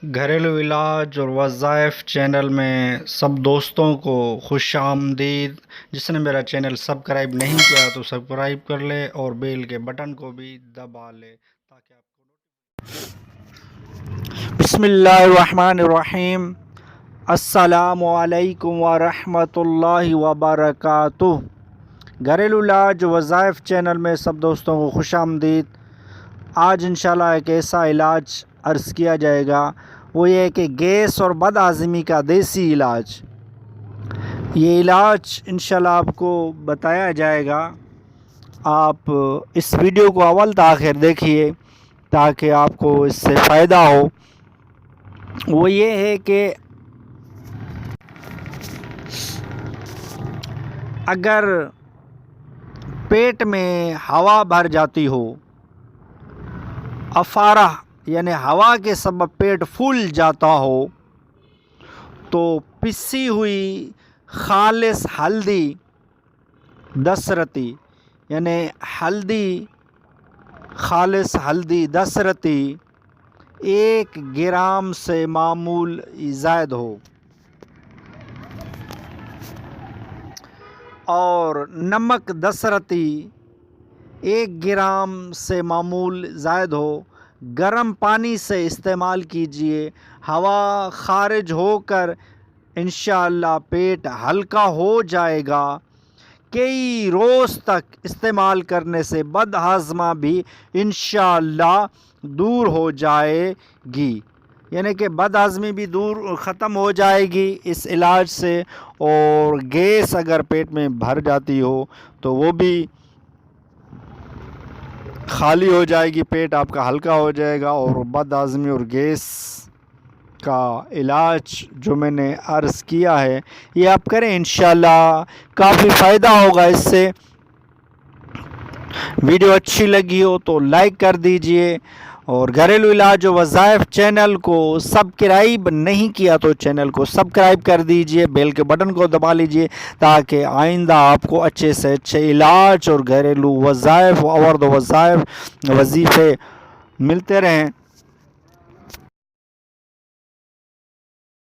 گھریلو علاج اور وظائف چینل میں سب دوستوں کو خوش آمدید۔ جس نے میرا چینل سبسکرائب نہیں کیا تو سبسکرائب کر لے اور بیل کے بٹن کو بھی دبا لے تاکہ آپ کو بسم اللہ الرحمن الرحیم۔ السلام علیکم ورحمۃ اللہ وبرکاتہ۔ گھریلو علاج وظائف چینل میں سب دوستوں کو خوش آمدید۔ آج انشاءاللہ ایک ایسا علاج عرض کیا جائے گا، وہ یہ ہے کہ گیس اور بد ہضمی کا دیسی علاج۔ یہ علاج انشاءاللہ آپ کو بتایا جائے گا۔ آپ اس ویڈیو کو اول تاخیر دیکھیے تاکہ آپ کو اس سے فائدہ ہو۔ وہ یہ ہے کہ اگر پیٹ میں ہوا بھر جاتی ہو، افارہ یعنی ہوا کے سبب پیٹ پھول جاتا ہو، تو پسی ہوئی خالص ہلدی 10 رتی یعنی خالص ہلدی 10 رتی 1 گرام سے معمول زائد ہو، اور نمک 10 رتی 1 گرام سے معمول زائد ہو، گرم پانی سے استعمال کیجیے۔ ہوا خارج ہو کر انشاءاللہ پیٹ ہلکا ہو جائے گا۔ کئی روز تک استعمال کرنے سے بد ہضمی بھی انشاءاللہ دور ہو جائے گی، یعنی کہ بد ہضمی بھی ختم ہو جائے گی اس علاج سے، اور گیس اگر پیٹ میں بھر جاتی ہو تو وہ بھی خالی ہو جائے گی، پیٹ آپ کا ہلکا ہو جائے گا۔ اور بد ہضمی اور گیس کا علاج جو میں نے عرض کیا ہے یہ آپ کریں، انشاءاللہ کافی فائدہ ہوگا اس سے۔ ویڈیو اچھی لگی ہو تو لائک کر دیجئے، اور گھریلو علاج و وظائف چینل کو سبسکرائب نہیں کیا تو چینل کو سبسکرائب کر دیجئے، بیل کے بٹن کو دبا لیجئے تاکہ آئندہ آپ کو اچھے سے اچھے علاج اور گھریلو وظائف وظیفے ملتے رہیں۔